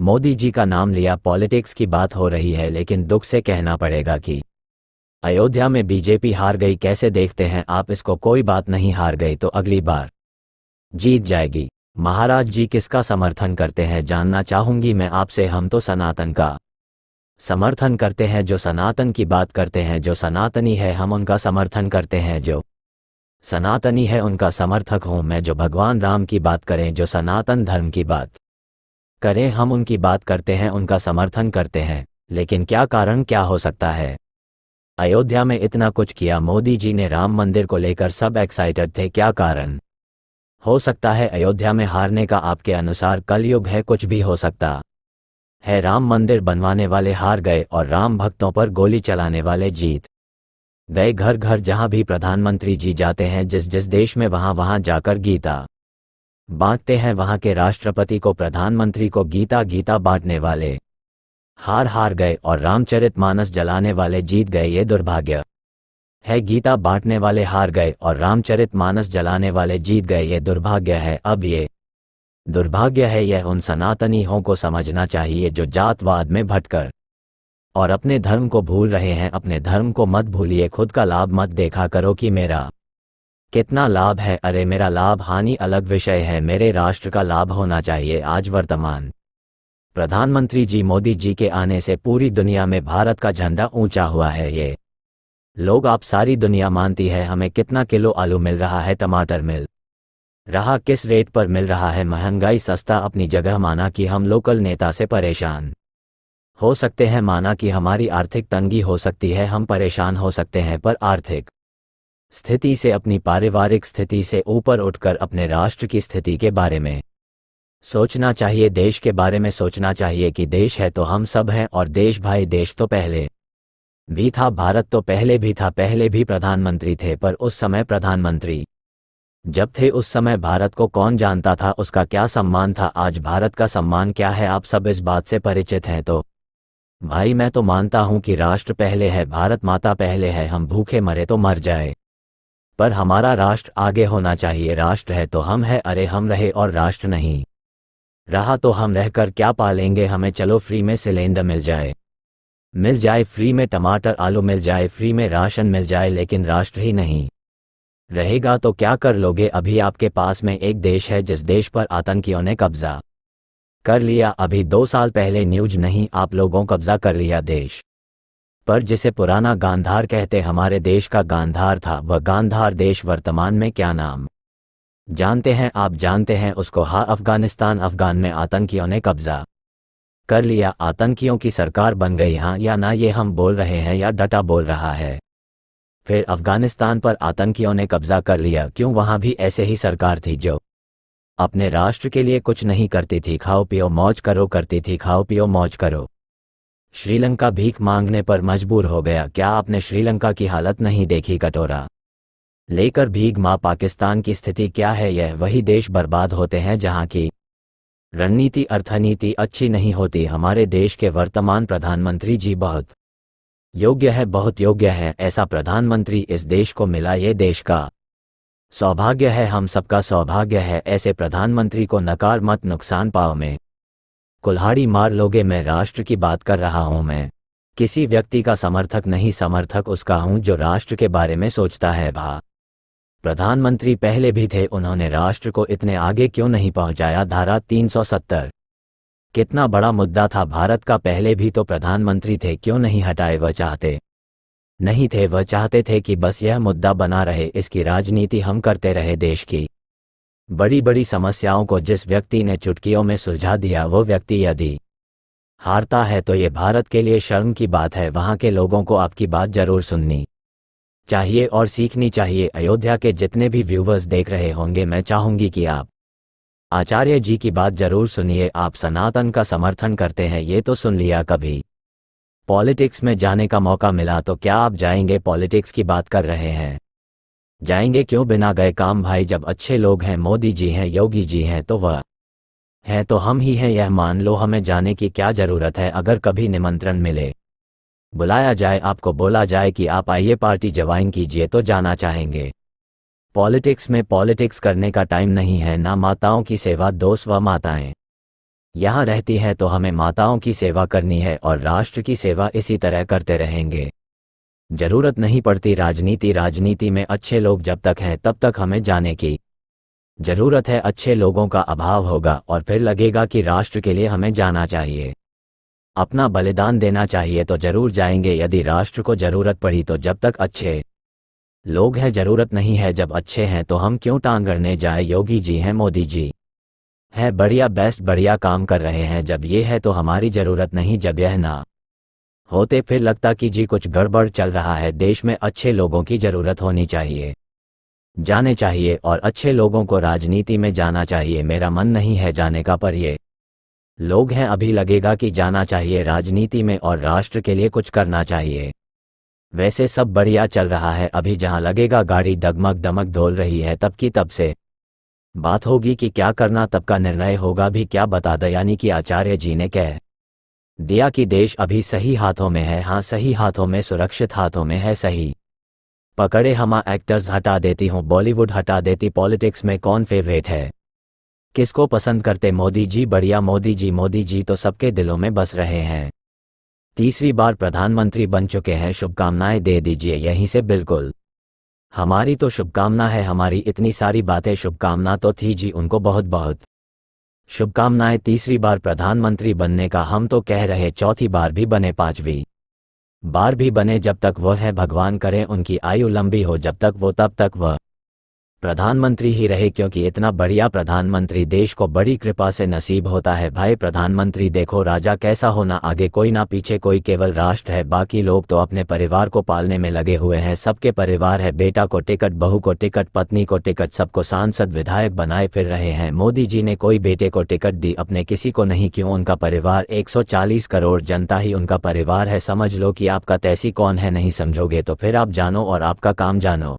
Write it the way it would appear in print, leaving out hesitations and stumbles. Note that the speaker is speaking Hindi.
मोदी जी का नाम लिया, पॉलिटिक्स की बात हो रही है, लेकिन दुख से कहना पड़ेगा कि अयोध्या में बीजेपी हार गई। कैसे देखते हैं आप इसको? कोई बात नहीं, हार गई तो अगली बार जीत जाएगी। महाराज जी किसका समर्थन करते हैं जानना चाहूंगी मैं आपसे। हम तो सनातन का समर्थन करते हैं, जो सनातन की बात करते हैं, जो सनातनी है हम उनका समर्थन करते हैं, जो सनातनी है उनका समर्थक हूं मैं। जो भगवान राम की बात करें, जो सनातन धर्म की बात करें, हम उनकी बात करते हैं, उनका समर्थन करते हैं। लेकिन क्या कारण क्या हो सकता है? अयोध्या में इतना कुछ किया मोदी जी ने, राम मंदिर को लेकर सब एक्साइटेड थे, क्या कारण हो सकता है अयोध्या में हारने का? आपके अनुसार कलयुग है, कुछ भी हो सकता है। राम मंदिर बनवाने वाले हार गए और राम भक्तों पर गोली चलाने वाले जीत गए। घर घर जहां भी प्रधानमंत्री जी जाते हैं, जिस जिस देश में, वहां वहां जाकर गीता बांटते हैं। वहां के राष्ट्रपति को, प्रधानमंत्री को गीता बांटने वाले हार गए और रामचरितमानस जलाने वाले जीत गए। ये दुर्भाग्य है। गीता बांटने वाले हार गए और रामचरितमानस जलाने वाले जीत गए। ये दुर्भाग्य है। अब ये दुर्भाग्य है, यह उन सनातनियों को समझना चाहिए जो जातवाद में भटकर और अपने धर्म को भूल रहे हैं। अपने धर्म को मत भूलिए, खुद का लाभ मत देखा करो कि मेरा कितना लाभ है। अरे मेरा लाभ हानि अलग विषय है, मेरे राष्ट्र का लाभ होना चाहिए। आज वर्तमान प्रधानमंत्री जी मोदी जी के आने से पूरी दुनिया में भारत का झंडा ऊंचा हुआ है। ये लोग, आप सारी दुनिया मानती है। हमें कितना किलो आलू मिल रहा है, टमाटर मिल रहा, किस रेट पर मिल रहा है? महंगाई सस्ता अपनी जगह, माना कि हम लोकल नेता से परेशान हो सकते हैं, माना कि हमारी आर्थिक तंगी हो सकती है, हम परेशान हो सकते हैं, पर आर्थिक स्थिति से, अपनी पारिवारिक स्थिति से ऊपर उठकर अपने राष्ट्र की स्थिति के बारे में सोचना चाहिए, देश के बारे में सोचना चाहिए कि देश है तो हम सब हैं। और देश भाई, देश तो पहले भी था, भारत तो पहले भी था, पहले भी प्रधानमंत्री थे, पर उस समय प्रधानमंत्री जब थे उस समय भारत को कौन जानता था, उसका क्या सम्मान था? आज भारत का सम्मान क्या है? आप सब इस बात से परिचित हैं। तो भाई मैं तो मानता हूं कि राष्ट्र पहले है, भारत माता पहले है। हम भूखे मरे तो मर जाए, पर हमारा राष्ट्र आगे होना चाहिए। राष्ट्र है तो हम है, अरे हम रहे और राष्ट्र नहीं रहा तो हम रहकर क्या पालेंगे? हमें चलो फ्री में सिलेंडर मिल जाए, फ्री में टमाटर आलू मिल जाए, फ्री में राशन मिल जाए, लेकिन राष्ट्र ही नहीं रहेगा तो क्या कर लोगे? अभी आपके पास में एक देश है जिस देश पर आतंकियों ने कब्जा कर लिया। अभी 2 साल पहले, न्यूज नहीं, आप लोगों कब्जा कर लिया देश पर, जिसे पुराना गांधार कहते, हमारे देश का गांधार था। वह गांधार देश वर्तमान में क्या नाम जानते हैं आप? जानते हैं उसको? हाँ, अफगानिस्तान। अफगान में आतंकियों ने कब्जा कर लिया, आतंकियों की सरकार बन गई। हाँ या ना, ये हम बोल रहे हैं या डाटा बोल रहा है? फिर अफगानिस्तान पर आतंकियों ने कब्जा कर लिया, क्यों? वहां भी ऐसे ही सरकार थी जो अपने राष्ट्र के लिए कुछ नहीं करती थी, खाओ पियो मौज करो करती थी, खाओ पियो मौज करो। श्रीलंका भीख मांगने पर मजबूर हो गया। क्या आपने श्रीलंका की हालत नहीं देखी? कटोरा लेकर भीख मां। पाकिस्तान की स्थिति क्या है? यह वही देश बर्बाद होते हैं जहां की रणनीति, अर्थनीति अच्छी नहीं होती। हमारे देश के वर्तमान प्रधानमंत्री जी बहुत योग्य है, बहुत योग्य है। ऐसा प्रधानमंत्री इस देश को मिला, ये देश का सौभाग्य है, हम सबका सौभाग्य है। ऐसे प्रधानमंत्री को नकार मत, नुकसान पाओ में कुल्हाड़ी मार लोगे। मैं राष्ट्र की बात कर रहा हूं, मैं किसी व्यक्ति का समर्थक नहीं, समर्थक उसका हूं जो राष्ट्र के बारे में सोचता है। प्रधानमंत्री पहले भी थे, उन्होंने राष्ट्र को इतने आगे क्यों नहीं पहुंचाया? धारा 370 कितना बड़ा मुद्दा था भारत का, पहले भी तो प्रधानमंत्री थे, क्यों नहीं हटाए? वह चाहते नहीं थे, वह चाहते थे कि बस यह मुद्दा बना रहे, इसकी राजनीति हम करते रहे। देश की बड़ी बड़ी समस्याओं को जिस व्यक्ति ने चुटकियों में सुलझा दिया, वो व्यक्ति यदि हारता है तो ये भारत के लिए शर्म की बात है। वहां के लोगों को आपकी बात जरूर सुननी चाहिए और सीखनी चाहिए। अयोध्या के जितने भी व्यूवर्स देख रहे होंगे, मैं चाहूंगी कि आप आचार्य जी की बात जरूर सुनिए। आप सनातन का समर्थन करते हैं, ये तो सुन लिया। कभी पॉलिटिक्स में जाने का मौका मिला तो क्या आप जाएंगे? पॉलिटिक्स की बात कर रहे हैं, जाएंगे क्यों? बिना गए काम भाई, जब अच्छे लोग हैं, मोदी जी हैं, योगी जी हैं, तो वह है तो हम ही हैं, यह मान लो। हमें जाने की क्या जरूरत है? अगर कभी निमंत्रण मिले, बुलाया जाए, आपको बोला जाए कि आप आइए पार्टी ज्वाइन कीजिए, तो जाना चाहेंगे? पॉलिटिक्स में पॉलिटिक्स करने का टाइम नहीं है, ना माताओं की सेवा, दोस्त व माताएं यहाँ रहती हैं तो हमें माताओं की सेवा करनी है और राष्ट्र की सेवा इसी तरह करते रहेंगे। जरूरत नहीं पड़ती राजनीति में अच्छे लोग जब तक हैं तब तक हमें जाने की जरूरत है। अच्छे लोगों का अभाव होगा और फिर लगेगा कि राष्ट्र के लिए हमें जाना चाहिए, अपना बलिदान देना चाहिए तो जरूर जाएंगे। यदि राष्ट्र को जरूरत पड़ी तो जब तक अच्छे लोग हैं, जरूरत नहीं है जब अच्छे हैं तो हम क्यों टांग अड़ने जाए। योगी जी हैं, मोदी जी है, बढ़िया बेस्ट बढ़िया काम कर रहे हैं। जब ये है तो हमारी जरूरत नहीं, जब यह ना होते फिर लगता कि जी कुछ गड़बड़ चल रहा है। देश में अच्छे लोगों की जरूरत होनी चाहिए, जाने चाहिए और अच्छे लोगों को राजनीति में जाना चाहिए। मेरा मन नहीं है जाने का, पर ये लोग हैं अभी लगेगा कि जाना चाहिए राजनीति में और राष्ट्र के लिए कुछ करना चाहिए। वैसे सब बढ़िया चल रहा है, अभी जहां लगेगा गाड़ी डगमग दमक डोल रही है तब की तब से बात होगी कि क्या करना, तब का निर्णय होगा भी क्या बता दें। यानी कि आचार्य जी ने कह दिया कि देश अभी सही हाथों में है। हाँ, सही हाथों में, सुरक्षित हाथों में है। सही पकड़े हम एक्टर्स हटा देती हूँ, बॉलीवुड हटा देती। पॉलिटिक्स में कौन फेवरेट है, किसको पसंद करते? मोदी जी बढ़िया, मोदी जी तो सबके दिलों में बस रहे हैं। तीसरी बार प्रधानमंत्री बन चुके हैं, शुभकामनाएं दे दीजिए यहीं से। बिल्कुल, हमारी तो शुभकामना है, हमारी इतनी सारी बातें शुभकामना तो थी जी, उनको बहुत बहुत शुभकामनाएं तीसरी बार प्रधानमंत्री बनने का। हम तो कह रहे चौथी बार भी बने, पांचवी बार भी बने, जब तक वह है भगवान करें उनकी आयु लंबी हो, जब तक वो तब तक वह प्रधानमंत्री ही रहे, क्योंकि इतना बढ़िया प्रधानमंत्री देश को बड़ी कृपा से नसीब होता है। भाई प्रधानमंत्री देखो, राजा कैसा होना, आगे कोई ना पीछे कोई, केवल राष्ट्र है, बाकी लोग तो अपने परिवार को पालने में लगे हुए हैं। सबके परिवार है, बेटा को टिकट, बहू को टिकट, पत्नी को टिकट, सबको सांसद विधायक बनाए फिर रहे हैं। मोदी जी ने कोई बेटे को टिकट दी, अपने किसी को नहीं, क्यों? उनका परिवार 140 करोड़ जनता ही उनका परिवार है। समझ लो कि आपका तैसी कौन है, नहीं समझोगे तो फिर आप जानो और आपका काम जानो।